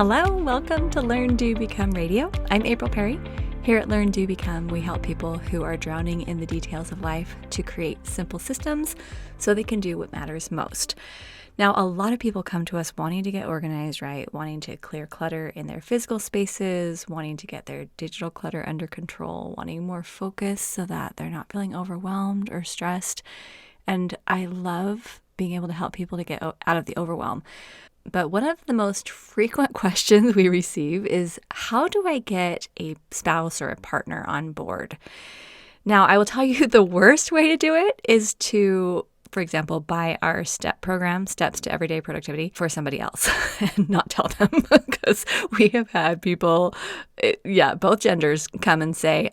Hello, welcome to Learn, Do, Become Radio. I'm April Perry. Here at Learn, Do, Become, we help people who are drowning in the details of life to create simple systems so they can do what matters most. Now, a lot of people come to us wanting to get organized, right? Wanting to clear clutter in their physical spaces, wanting to get their digital clutter under control, wanting more focus so that they're not feeling overwhelmed or stressed. And I love being able to help people to get out of the overwhelm. But one of the most frequent questions we receive is, how do I get a spouse or a partner on board? Now, I will tell you the worst way to do it is to, for example, buy our STEP program, Steps to Everyday Productivity, for somebody else and not tell them, because we have had people, both genders come and say,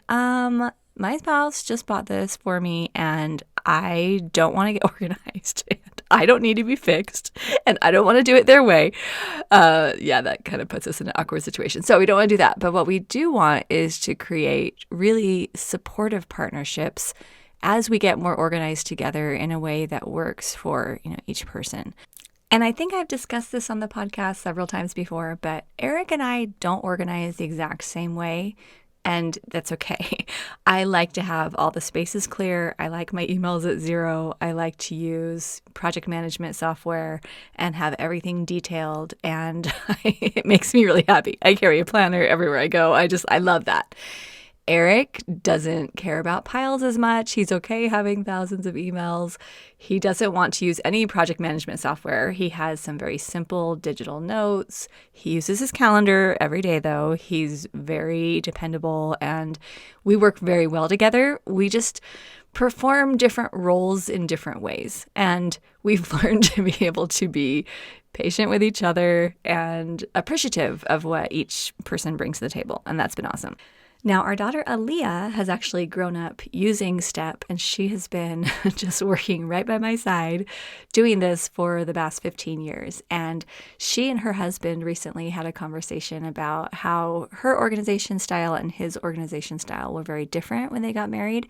my spouse just bought this for me and I don't want to get organized and I don't need to be fixed and I don't want to do it their way. That kind of puts us in an awkward situation. So we don't want to do that. But what we do want is to create really supportive partnerships as we get more organized together in a way that works for, each person. And I think I've discussed this on the podcast several times before, but Eric and I don't organize the exact same way. And that's okay. I like to have all the spaces clear. I like my emails at zero. I like to use project management software and have everything detailed. And it makes me really happy. I carry a planner everywhere I go. I love that. Eric doesn't care about piles as much. He's okay having thousands of emails. He doesn't want to use any project management software. He has some very simple digital notes. He uses his calendar every day, though. He's very dependable, and we work very well together. We just perform different roles in different ways, and we've learned to be able to be patient with each other and appreciative of what each person brings to the table, and that's been awesome. Now, our daughter Alia has actually grown up using STEP, and she has been just working right by my side doing this for the past 15 years. And she and her husband recently had a conversation about how her organization style and his organization style were very different when they got married,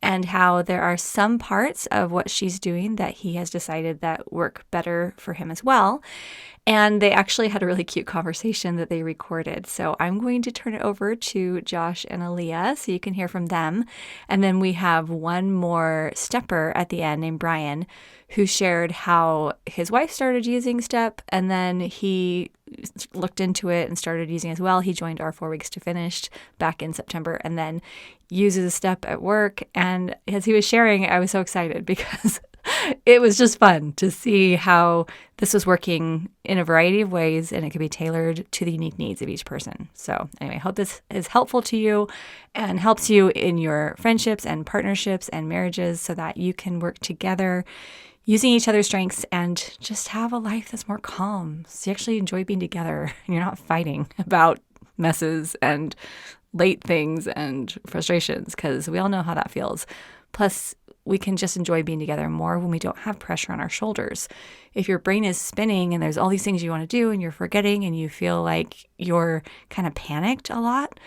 and how there are some parts of what she's doing that he has decided that work better for him as well. And they actually had a really cute conversation that they recorded. So I'm going to turn it over to Josh and Alia so you can hear from them. And then we have one more stepper at the end named Brian, who shared how his wife started using STEP, and then he looked into it and started using it as well. He joined our 4 Weeks to Finish back in September and then uses STEP at work. And as he was sharing, I was so excited because it was just fun to see how this was working in a variety of ways, and it could be tailored to the unique needs of each person. So anyway, I hope this is helpful to you and helps you in your friendships and partnerships and marriages so that you can work together using each other's strengths and just have a life that's more calm. So you actually enjoy being together and you're not fighting about messes and late things and frustrations, because we all know how that feels. Plus, we can just enjoy being together more when we don't have pressure on our shoulders. If your brain is spinning and there's all these things you want to do and you're forgetting and you feel like you're kind of panicked a lot,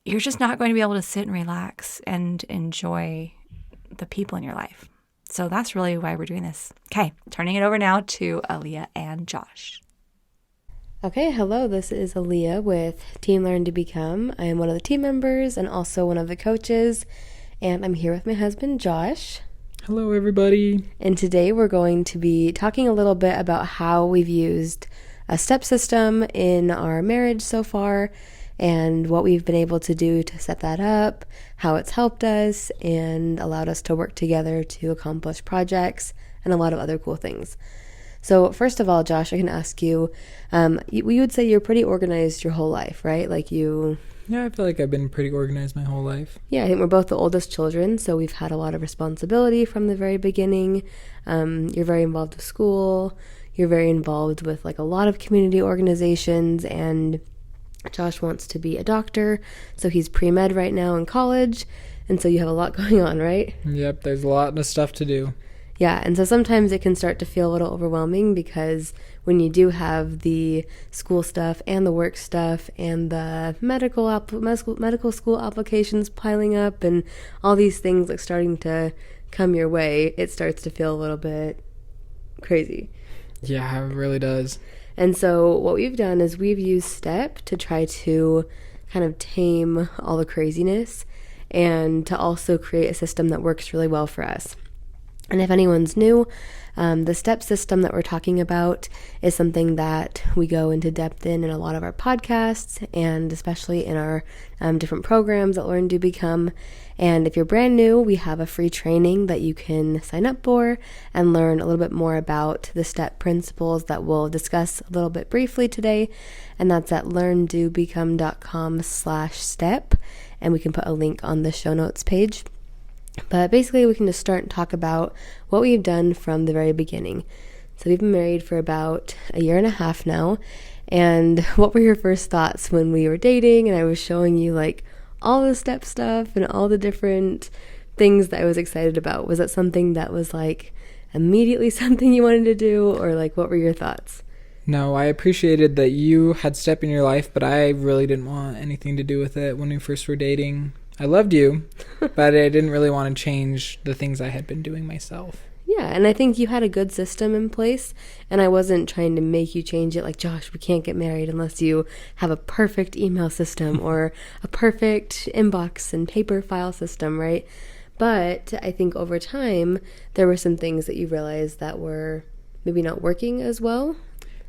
you're just not going to be able to sit and relax and enjoy the people in your life. So that's really why we're doing this. Okay, turning it over now to Alia and Josh. Okay, hello, this is Alia with Team Learn to Become. I am one of the team members and also one of the coaches, and I'm here with my husband, Josh. Hello, everybody. And today we're going to be talking a little bit about how we've used a STEP system in our marriage so far and what we've been able to do to set that up, how it's helped us and allowed us to work together to accomplish projects and a lot of other cool things. So first of all, Josh, I can ask you, we would say you're pretty organized your whole life, right? Yeah, I feel like I've been pretty organized my whole life. Yeah, I think we're both the oldest children, so we've had a lot of responsibility from the very beginning. You're very involved with school. You're very involved with a lot of community organizations, and Josh wants to be a doctor, so he's pre-med right now in college, and so you have a lot going on, right? Yep, there's a lot of stuff to do. Yeah, and so sometimes it can start to feel a little overwhelming because when you do have the school stuff and the work stuff and the medical school applications piling up and all these things starting to come your way, it starts to feel a little bit crazy. Yeah, it really does. And so what we've done is we've used STEP to try to kind of tame all the craziness and to also create a system that works really well for us. And if anyone's new, the STEP system that we're talking about is something that we go into depth in a lot of our podcasts and especially in our different programs at Learn, Do, Become. And if you're brand new, we have a free training that you can sign up for and learn a little bit more about the STEP principles that we'll discuss a little bit briefly today. And that's at learndobecome.com/step. And we can put a link on the show notes page. But basically, we can just start and talk about what we've done from the very beginning. So we've been married for about a year and a half now. And what were your first thoughts when we were dating and I was showing you like all the STEP stuff and all the different things that I was excited about? Was that something that was like immediately something you wanted to do, or like what were your thoughts? No, I appreciated that you had STEP in your life, but I really didn't want anything to do with it when we first were dating. I loved you, but I didn't really want to change the things I had been doing myself. Yeah, and I think you had a good system in place, and I wasn't trying to make you change it like, Josh, we can't get married unless you have a perfect email system or a perfect inbox and paper file system, right? But I think over time, there were some things that you realized that were maybe not working as well.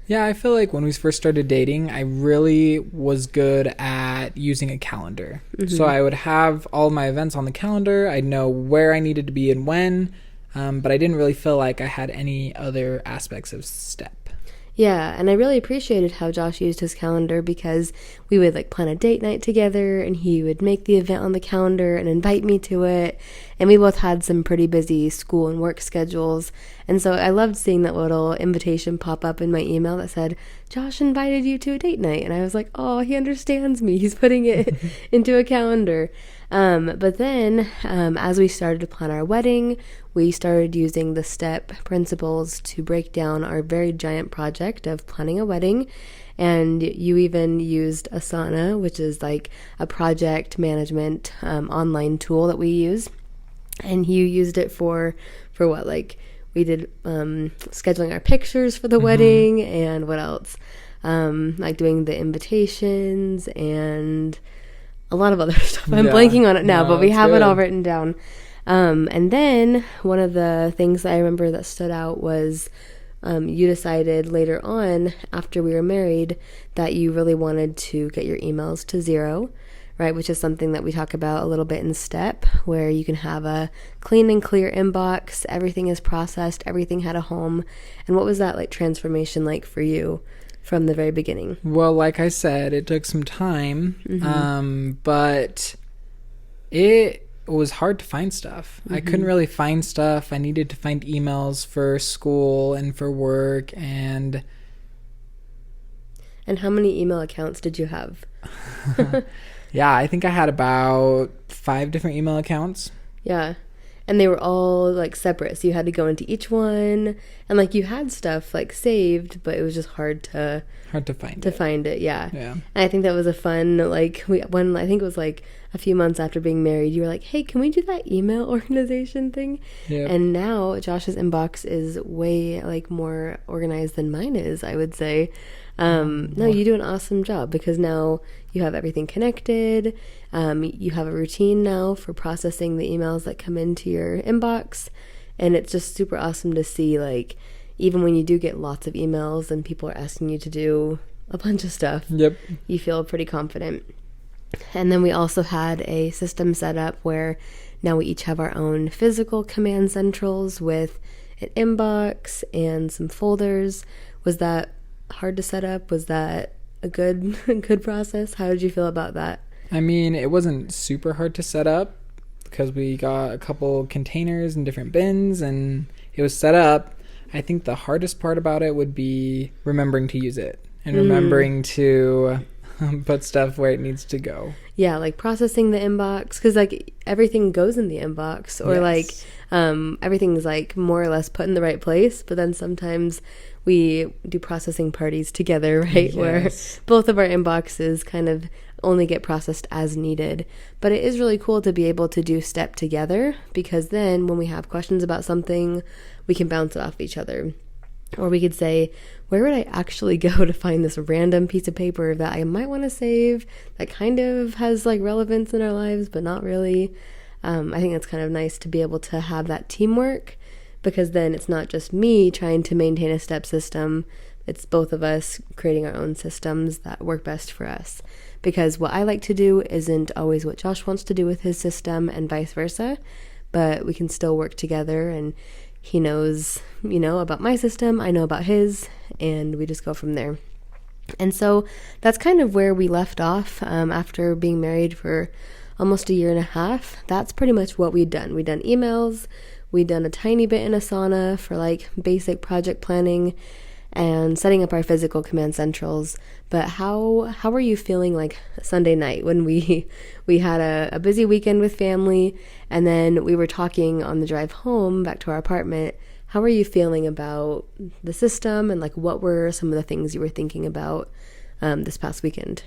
Yeah, I feel like when we first started dating, I really was good at using a calendar. Mm-hmm. So I would have all my events on the calendar. I'd know where I needed to be and when, but I didn't really feel like I had any other aspects of STEP. Yeah, and I really appreciated how Josh used his calendar because we would like plan a date night together and he would make the event on the calendar and invite me to it. And we both had some pretty busy school and work schedules. And so I loved seeing that little invitation pop up in my email that said, Josh invited you to a date night. And I was like, oh, he understands me. He's putting it into a calendar. But then as we started to plan our wedding, we started using the STEP principles to break down our very giant project of planning a wedding. And you even used Asana, which is like a project management online tool that we use. And you used it for what? Like we did scheduling our pictures for the wedding, and what else? Like doing the invitations and a lot of other stuff. I'm blanking on it now, but we have it all written down. And then one of the things that I remember that stood out was you decided later on after we were married that you really wanted to get your emails to 0, right? Which is something that we talk about a little bit in STEP, where you can have a clean and clear inbox. Everything is processed. Everything had a home. And what was that like transformation like for you from the very beginning? Well, like I said, it took some time, but it was hard to find stuff. I couldn't really find stuff. I needed to find emails for school and for work. And how many email accounts did you have? Yeah, I think I had about 5 different email accounts. Yeah. And they were all like separate, so you had to go into each one, and like you had stuff like saved, but it was just hard to find it. Yeah. And I think that was a fun like when I think it was like a few months after being married, you were like, hey, can we do that email organization thing? Yep. And now Josh's inbox is way like more organized than mine is, I would say. No, you do an awesome job because now you have everything connected. You have a routine now for processing the emails that come into your inbox. And it's just super awesome to see, like, even when you do get lots of emails and people are asking you to do a bunch of stuff, you feel pretty confident. And then we also had a system set up where now we each have our own physical command centrals with an inbox and some folders. Was that hard to set up? Was that a good process? How did you feel about that? I mean, it wasn't super hard to set up because we got a couple containers and different bins and it was set up. I think the hardest part about it would be remembering to use it and remembering to put stuff where it needs to go. Yeah, like processing the inbox, because like everything goes in the inbox, or like everything's like more or less put in the right place, but then sometimes we do processing parties together, right? Where both of our inboxes kind of only get processed as needed. But it is really cool to be able to do STEP together, because then when we have questions about something, we can bounce it off each other. Or we could say, where would I actually go to find this random piece of paper that I might want to save that kind of has like relevance in our lives, but not really? I think it's kind of nice to be able to have that teamwork, because then it's not just me trying to maintain a step system. It's both of us creating our own systems that work best for us. Because what I like to do isn't always what Josh wants to do with his system, and vice versa, but we can still work together, and he knows, about my system, I know about his, and we just go from there. And so that's kind of where we left off after being married for almost a year and a half. That's pretty much what we'd done. We'd done emails, we'd done a tiny bit in Asana for like basic project planning and setting up our physical command centrals. But how were you feeling like Sunday night when we had a busy weekend with family, and then we were talking on the drive home back to our apartment? How were you feeling about the system, and like what were some of the things you were thinking about this past weekend?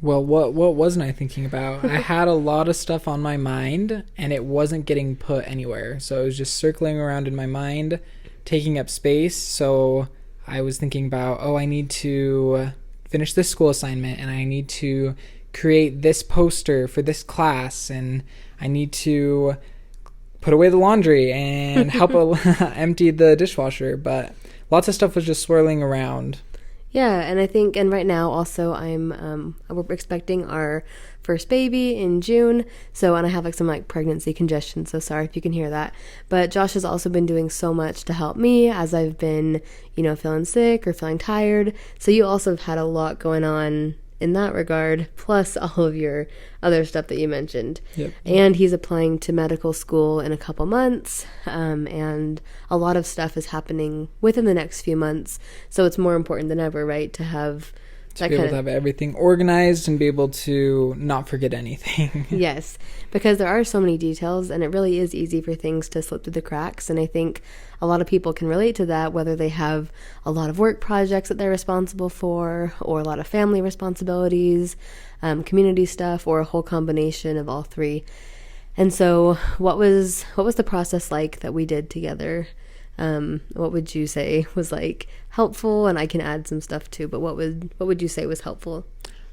Well, what wasn't I thinking about? I had a lot of stuff on my mind, and it wasn't getting put anywhere. So it was just circling around in my mind, taking up space. So I was thinking about, I need to finish this school assignment, and I need to create this poster for this class, and I need to put away the laundry and help empty the dishwasher. But lots of stuff was just swirling around. Yeah, and I think, and right now also we're expecting our first baby in June, and I have like some like pregnancy congestion, so sorry if you can hear that. But Josh has also been doing so much to help me as I've been, feeling sick or feeling tired. So you also have had a lot going on in that regard, plus all of your other stuff that you mentioned. Yep. And he's applying to medical school in a couple months, and a lot of stuff is happening within the next few months. So it's more important than ever, right, to have to be able to have everything organized and be able to not forget anything. Yes, because there are so many details, and it really is easy for things to slip through the cracks. And I think a lot of people can relate to that, whether they have a lot of work projects that they're responsible for, or a lot of family responsibilities, community stuff, or a whole combination of all three. And so what was the process like that we did together? What would you say was like helpful? And I can add some stuff too, but what would you say was helpful?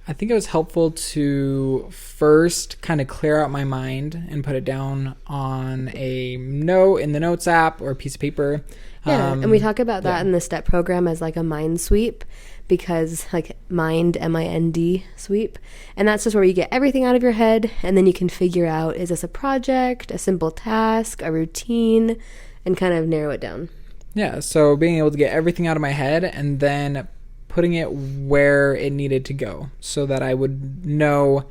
I think it was helpful to first kind of clear out my mind and put it down on a note in the notes app or a piece of paper. Yeah, and we talk about that in the STEP program as like a mind sweep, because like mind, M-I-N-D sweep. And that's just where you get everything out of your head, and then you can figure out, is this a project, a simple task, a routine, and kind of narrow it down. Yeah, so being able to get everything out of my head and then putting it where it needed to go so that I would know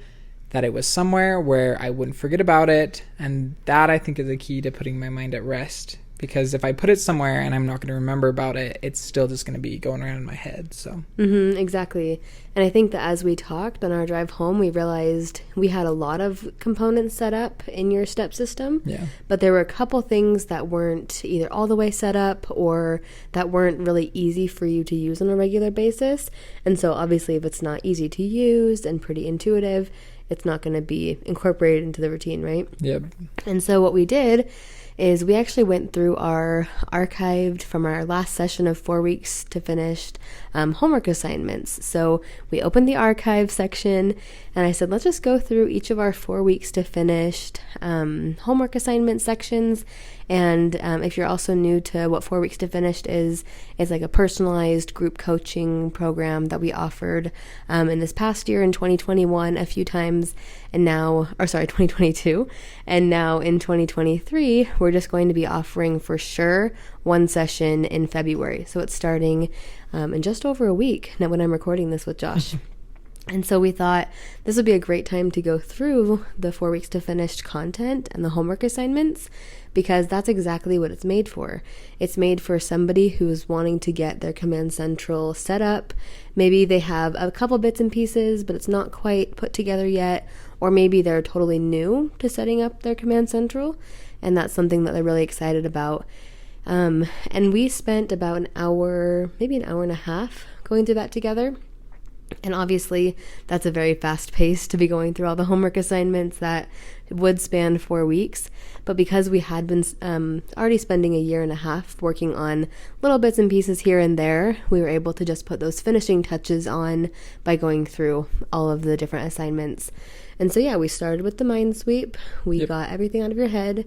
that it was somewhere where I wouldn't forget about it. And that, I think, is the key to putting my mind at rest. Because if I put it somewhere and I'm not going to remember about it, it's still just going to be going around in my head. So exactly. And I think that as we talked on our drive home, we realized we had a lot of components set up in your step system. Yeah. But there were a couple things that weren't either all the way set up or that weren't really easy for you to use on a regular basis. And so obviously if it's not easy to use and pretty intuitive, it's not going to be incorporated into the routine, right? Yep. And so what we did is we actually went through our archived from our last session of 4 weeks to finished homework assignments. So we opened the archive section, and I said, let's just go through each of our 4 weeks to finished homework assignment sections. And if you're also new to what 4 weeks to finished is, it's like a personalized group coaching program that we offered in this past year in 2021 a few times, and now, 2022, and now in 2023, we're just going to be offering for sure one session in February. So it's starting in just over a week now when I'm recording this with Josh. And so we thought this would be a great time to go through the 4 weeks to finished content and the homework assignments, because that's exactly what it's made for. It's made for somebody who's wanting to get their Command Central set up. Maybe they have a couple bits and pieces, but it's not quite put together yet. Or maybe they're totally new to setting up their Command Central, and that's something that they're really excited about. And we spent about an hour, maybe an hour and a half going through that together. And obviously, that's a very fast pace to be going through all the homework assignments that would span 4 weeks. But because we had been already spending a year and a half working on little bits and pieces here and there, we were able to just put those finishing touches on by going through all of the different assignments. And so, yeah, we started with the mind sweep. We got everything out of your head.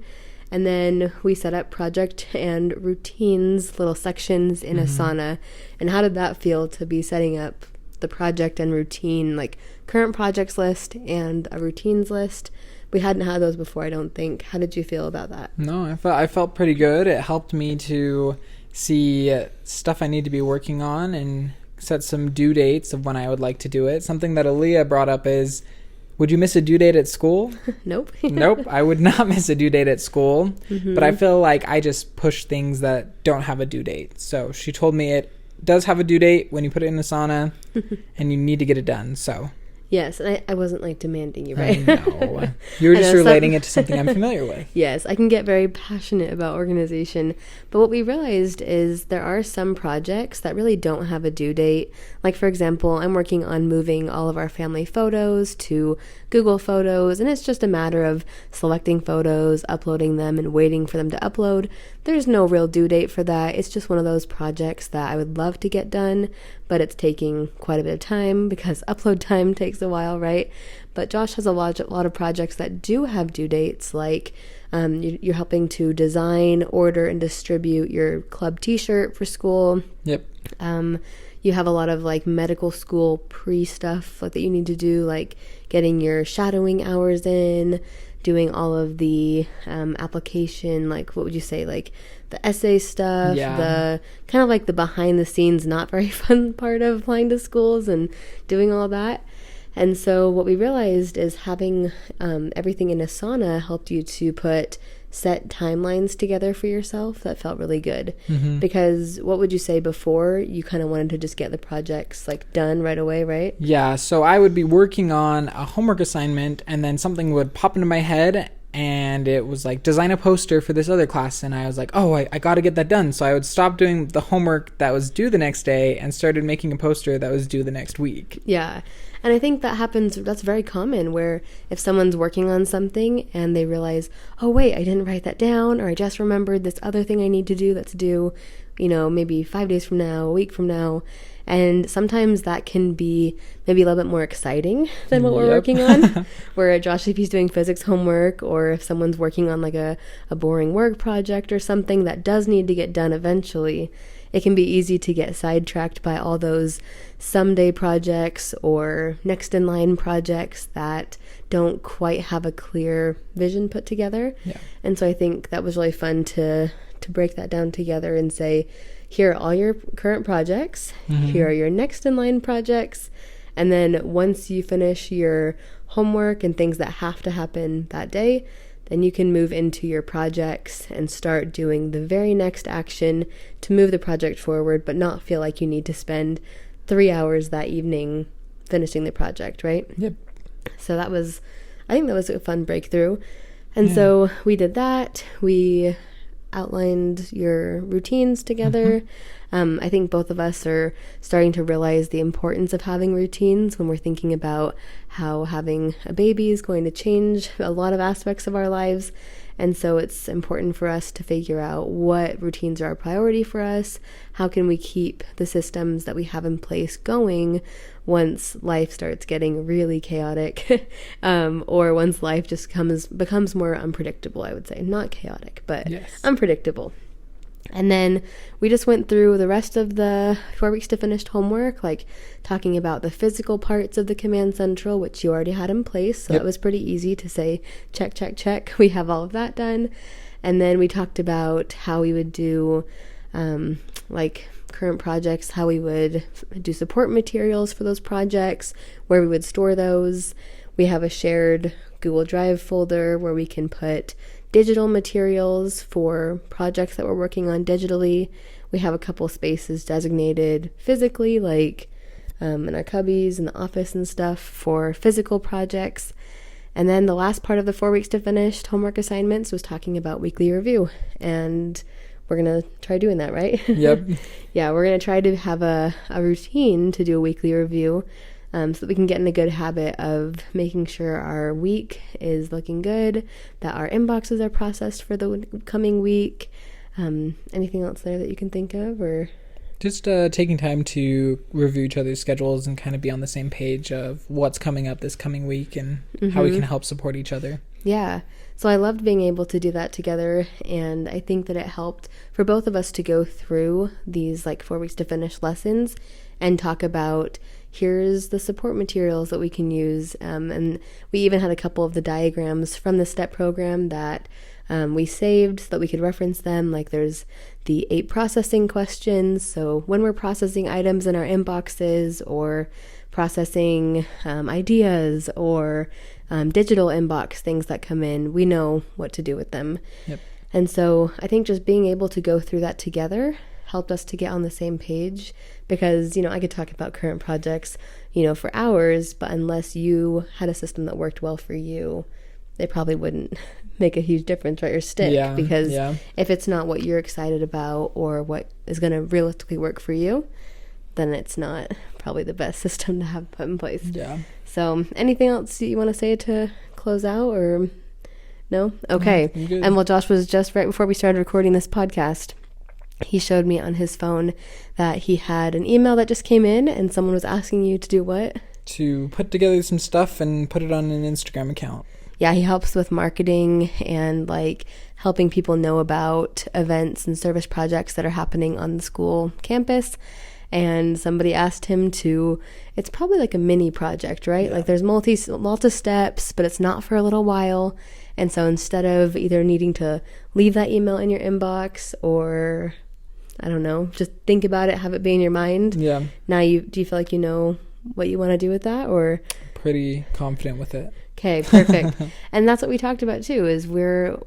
And then we set up project and routines, little sections in Asana. And how did that feel to be setting up the project and routine, like current projects list and a routines list? We hadn't had those before, I don't think. How did you feel about that? No, I felt pretty good. It helped me to see stuff I need to be working on and set some due dates of when I would like to do it. Something that Alia brought up is, would you miss a due date at school? Nope. Nope, I would not miss a due date at school. But I feel like I just push things that don't have a due date. So she told me it does have a due date when you put it in Asana, and you need to get it done. So yes, and I wasn't like demanding you, right? I know. You were just relating it to something I'm familiar with. Yes, I can get very passionate about organization. But what we realized is there are some projects that really don't have a due date. Like, for example, I'm working on moving all of our family photos to Google Photos, and it's just a matter of selecting photos, uploading them, and waiting for them to upload. There's no real due date for that. It's just one of those projects that I would love to get done, but it's taking quite a bit of time because upload time takes a while, right? But Josh has a lot of projects that do have due dates, like you're helping to design, order, and distribute your club t-shirt for school. Yep. You have a lot of like medical school pre-stuff like that you need to do, like getting your shadowing hours in, doing all of the application, like what would you say, like the essay stuff, the kind of like the behind the scenes, not very fun part of applying to schools and doing all that. And so what we realized is having everything in Asana helped you to put set timelines together for yourself that felt really good. Because what would you say before, you kind of wanted to just get the projects like done right away, right? Yeah, so I would be working on a homework assignment and then something would pop into my head and it was like, design a poster for this other class. And I was like, oh, I got to get that done. So I would stop doing the homework that was due the next day and started making a poster that was due the next week. Yeah. And I think that happens, that's very common, where if someone's working on something and they realize, oh, wait, I didn't write that down, or I just remembered this other thing I need to do that's due, maybe 5 days from now, a week from now. And sometimes that can be maybe a little bit more exciting than what we're working on. Where Josh, if he's doing physics homework, or if someone's working on like a boring work project or something that does need to get done eventually, it can be easy to get sidetracked by all those someday projects or next in line projects that don't quite have a clear vision put together. Yeah. And so I think that was really fun to break that down together and say, here are all your current projects, here are your next in line projects, and then once you finish your homework and things that have to happen that day, then you can move into your projects and start doing the very next action to move the project forward, but not feel like you need to spend 3 hours that evening finishing the project, right? Yep. So I think that was a fun breakthrough. And so we did that. We outlined your routines together. I think both of us are starting to realize the importance of having routines when we're thinking about how having a baby is going to change a lot of aspects of our lives. And so it's important for us to figure out what routines are a priority for us. How can we keep the systems that we have in place going once life starts getting really chaotic, or once life just becomes more unpredictable, I would say. Not chaotic, but unpredictable. And then we just went through the rest of the 4 weeks to finished homework, like talking about the physical parts of the Command Central, which you already had in place. So that was pretty easy to say, check, check, check. We have all of that done. And then we talked about how we would do like current projects, how we would do support materials for those projects, where we would store those. We have a shared Google Drive folder where we can put digital materials for projects that we're working on digitally. We have a couple spaces designated physically, like in our cubbies in the office and stuff, for physical projects. And then the last part of the 4 weeks to finished homework assignments was talking about weekly review. And we're going to try doing that, right? Yep. Yeah, we're going to try to have a routine to do a weekly review. so that we can get in a good habit of making sure our week is looking good, that our inboxes are processed for the coming week. Anything else there that you can think of, or just taking time to review each other's schedules and kind of be on the same page of what's coming up this coming week and how we can help support each other. Yeah. So I loved being able to do that together, and I think that it helped for both of us to go through these 4 weeks to finish lessons and talk about, here's the support materials that we can use. And we even had a couple of the diagrams from the STEP program that we saved so that we could reference them. There's the 8 processing questions. So when we're processing items in our inboxes or processing ideas or digital inbox things that come in, we know what to do with them. Yep. And so I think just being able to go through that together helped us to get on the same page, because, I could talk about current projects, for hours, but unless you had a system that worked well for you, it probably wouldn't make a huge difference, right, or stick. Because if it's not what you're excited about or what is going to realistically work for you, then it's not probably the best system to have put in place. Yeah. So anything else you want to say to close out, or no? Okay. And well, Josh was just right before we started recording this podcast, he showed me on his phone that he had an email that just came in and someone was asking you to do what? To put together some stuff and put it on an Instagram account. Yeah, he helps with marketing and helping people know about events and service projects that are happening on the school campus. And somebody asked him to, it's probably a mini project, right? Yeah. There's multi steps, but it's not for a little while. And so instead of either needing to leave that email in your inbox or, I don't know, just think about it, have it be in your mind. Yeah. Now do you feel like you know what you want to do with that, or? Pretty confident with it. Okay, perfect. And that's what we talked about too, is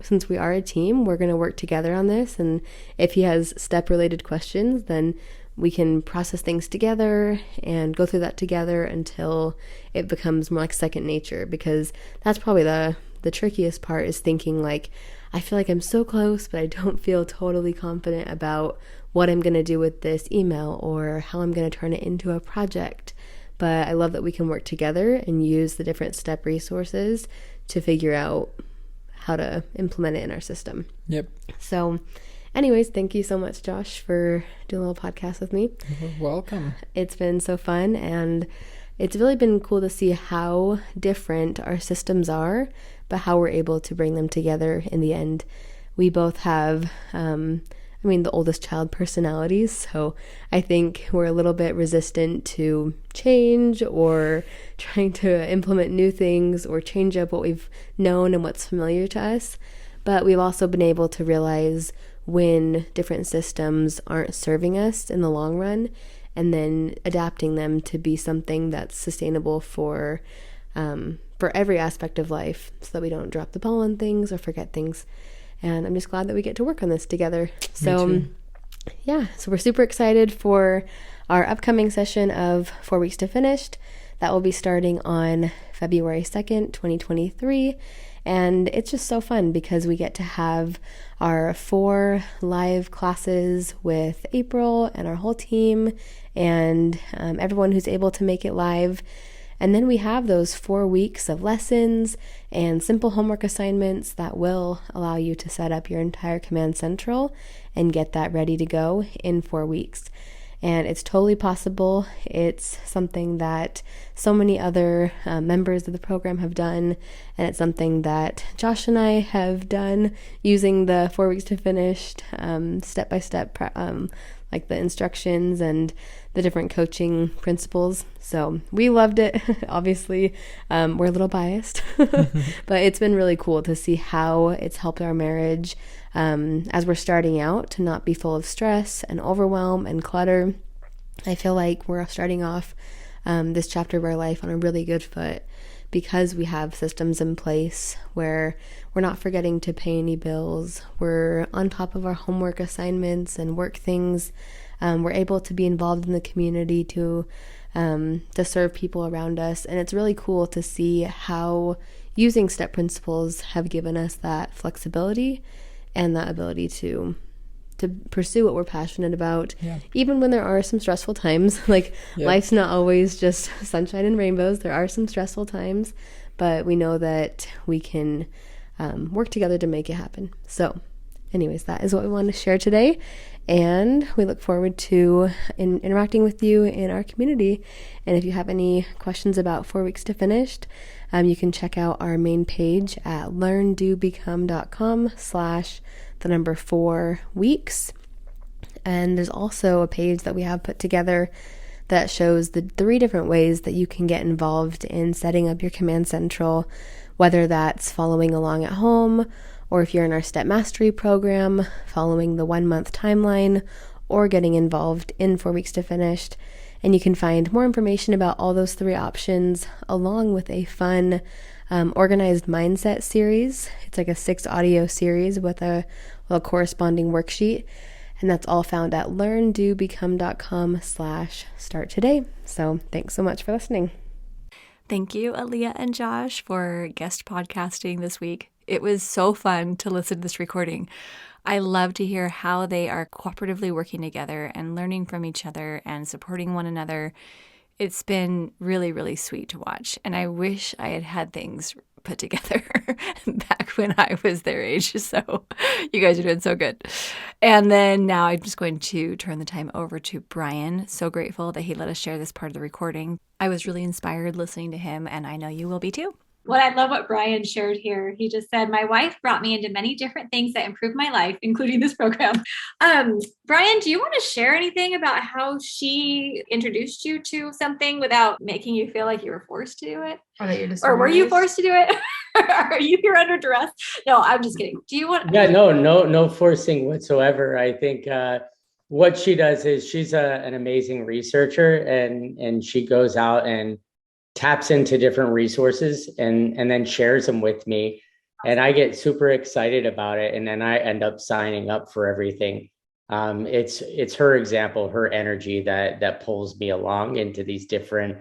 since we are a team, we're going to work together on this. And if he has step related questions, then we can process things together and go through that together until it becomes more like second nature, because that's probably the trickiest part, is thinking I feel like I'm so close, but I don't feel totally confident about what I'm going to do with this email or how I'm going to turn it into a project. But I love that we can work together and use the different step resources to figure out how to implement it in our system. Yep. So anyways, thank you so much, Josh, for doing a little podcast with me. You're welcome. It's been so fun, and it's really been cool to see how different our systems are, but how we're able to bring them together in the end. We both have, the oldest child personalities, so I think we're a little bit resistant to change or trying to implement new things or change up what we've known and what's familiar to us. But we've also been able to realize when different systems aren't serving us in the long run, and then adapting them to be something that's sustainable for every aspect of life, so that we don't drop the ball on things or forget things. And I'm just glad that we get to work on this together. So yeah, so we're super excited for our upcoming session of 4 weeks to finished. That will be starting on February 2nd, 2023. And it's just so fun because we get to have our 4 live classes with April and our whole team and everyone who's able to make it live. And then we have those 4 weeks of lessons and simple homework assignments that will allow you to set up your entire Command Central and get that ready to go in 4 weeks. And it's totally possible. It's something that so many other members of the program have done, and it's something that Josh and I have done using the 4 weeks to finished step-by-step like the instructions and the different coaching principles. So we loved it. Obviously, we're a little biased, but it's been really cool to see how it's helped our marriage as we're starting out to not be full of stress and overwhelm and clutter. I feel like we're starting off this chapter of our life on a really good foot because we have systems in place where we're not forgetting to pay any bills. We're on top of our homework assignments and work things. We're able to be involved in the community to serve people around us. And it's really cool to see how using STEP principles have given us that flexibility and that ability to to pursue what we're passionate about, Yeah. even when there are some stressful times. Like, Yep. life's not always just sunshine and rainbows. There are some stressful times, but we know that we can work together to make it happen. So anyways, that is what we want to share today, and we look forward to interacting with you in our community. And if you have any questions about 4 Weeks to Finished, you can check out our main page at learndobecome.com/4weeks. And there's also a page that we have put together that shows the 3 different ways that you can get involved in setting up your Command Central, whether that's following along at home, or if you're in our Step Mastery program, following the 1-month timeline, or getting involved in 4 Weeks to Finished. And you can find more information about all those 3 options, along with a fun organized mindset series. It's like a 6 audio series with a corresponding worksheet. And that's all found at learndobecome.com/start today. So thanks so much for listening. Thank you, Alia and Josh, for guest podcasting this week. It was so fun to listen to this recording. I love to hear how they are cooperatively working together and learning from each other and supporting one another. It's been really, really sweet to watch. And I wish I had had things put together back when I was their age. So you guys are doing so good. And then now I'm just going to turn the time over to Brian. So grateful that he let us share this part of the recording. I was really inspired listening to him, and I know you will be too. Well, I love what Brian shared here. He just said, my wife brought me into many different things that improved my life, including this program. Brian, do you want to share anything about how she introduced you to something without making you feel like you were forced to do it? Or were you forced to do it? Are you here under duress? No, I'm just kidding. Do you want? Yeah, no forcing whatsoever. I think what she does is she's an amazing researcher, and she goes out and taps into different resources and then shares them with me. And I get super excited about it. And then I end up signing up for everything. It's her example, her energy that pulls me along into these different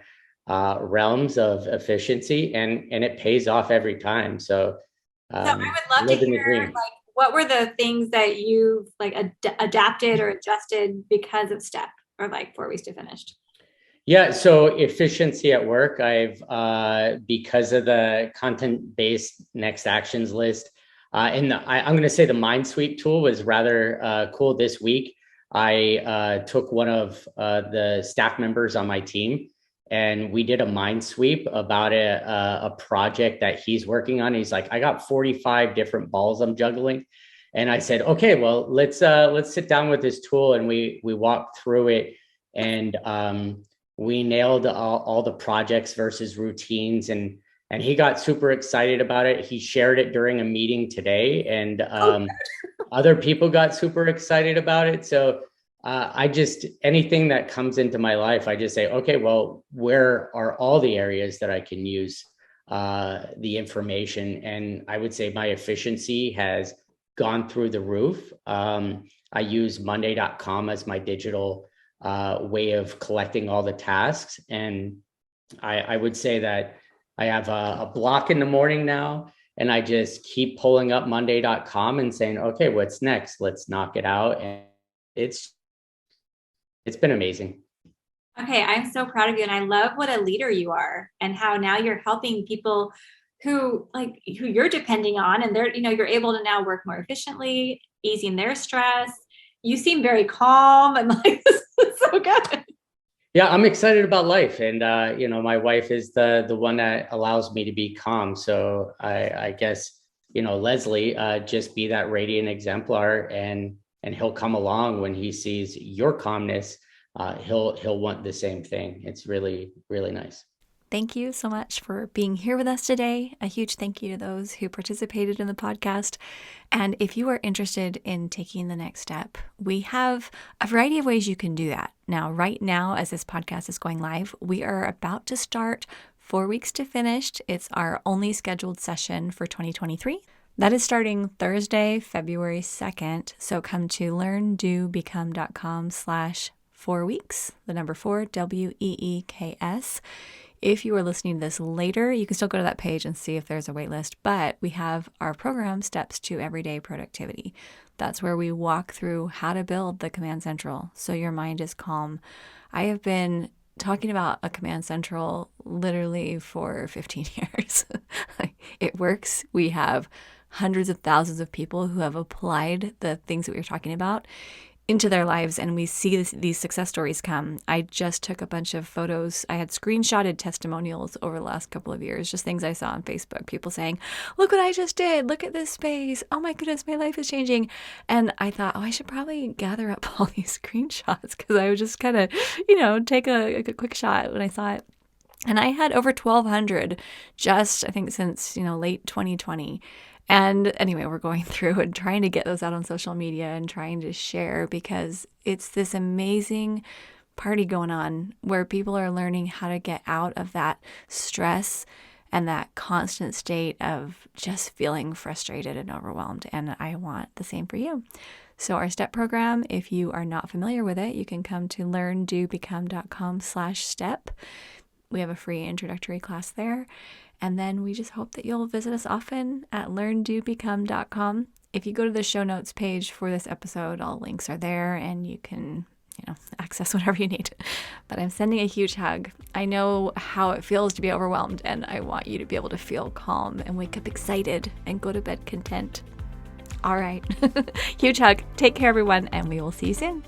realms of efficiency, and it pays off every time. So I would love to hear, like, what were the things that you've like adapted or adjusted because of STEP, or like 4 Weeks to Finished? Yeah, so efficiency at work, I've because of the content-based next actions list, and I'm going to say the Mind Sweep tool was rather cool this week. I took one of the staff members on my team, and we did a mind sweep about a project that he's working on. He's like, I got 45 different balls I'm juggling. And I said, okay, well, let's sit down with this tool. And we walked through it, and we nailed all the projects versus routines. And he got super excited about it. He shared it during a meeting today, and other people got super excited about it. So anything that comes into my life, I just say, okay, well, where are all the areas that I can use the information? And I would say my efficiency has gone through the roof. I use Monday.com as my digital way of collecting all the tasks. And I would say that I have a block in the morning now, and I just keep pulling up Monday.com and saying, okay, what's next? Let's knock it out. And it's been amazing. Okay, I'm so proud of you. And I love what a leader you are, and how now you're helping people who you're depending on, and you're able to now work more efficiently, easing their stress. You seem very calm, and like, this is so good. Yeah, I'm excited about life. And, my wife is the one that allows me to be calm. So I guess, Leslie, just be that radiant exemplar, and he'll come along when he sees your calmness. He'll want the same thing. It's really, really nice. Thank you so much for being here with us today. A huge thank you to those who participated in the podcast. And if you are interested in taking the next step, we have a variety of ways you can do that. Now, right now, as this podcast is going live, we are about to start 4 Weeks to Finished. It's our only scheduled session for 2023. That is starting Thursday, February 2nd. So come to learndobecome.com/4weeks, the number 4, WEEKS. If you are listening to this later, you can still go to that page and see if there's a wait list. But we have our program, Steps to Everyday Productivity. That's where we walk through how to build the Command Central so your mind is calm. I have been talking about a Command Central literally for 15 years. It works. We have hundreds of thousands of people who have applied the things that we were talking about into their lives, and we see these success stories come. I just took a bunch of photos. I had screenshotted testimonials over the last couple of years, just things I saw on Facebook, people saying, look what I just did, look at this space, oh my goodness, my life is changing. And I thought, I should probably gather up all these screenshots, because I would just kind of, take a quick shot when I saw it. And I had over 1,200 just, I think, since, late 2020. And anyway, we're going through and trying to get those out on social media and trying to share, because it's this amazing party going on where people are learning how to get out of that stress and that constant state of just feeling frustrated and overwhelmed. And I want the same for you. So our STEP program, if you are not familiar with it, you can come to learndobecome.com/step. We have a free introductory class there. And then we just hope that you'll visit us often at learndobecome.com. If you go to the show notes page for this episode, all links are there and you can, access whatever you need. But I'm sending a huge hug. I know how it feels to be overwhelmed, and I want you to be able to feel calm and wake up excited and go to bed content. All right. Huge hug. Take care, everyone, and we will see you soon.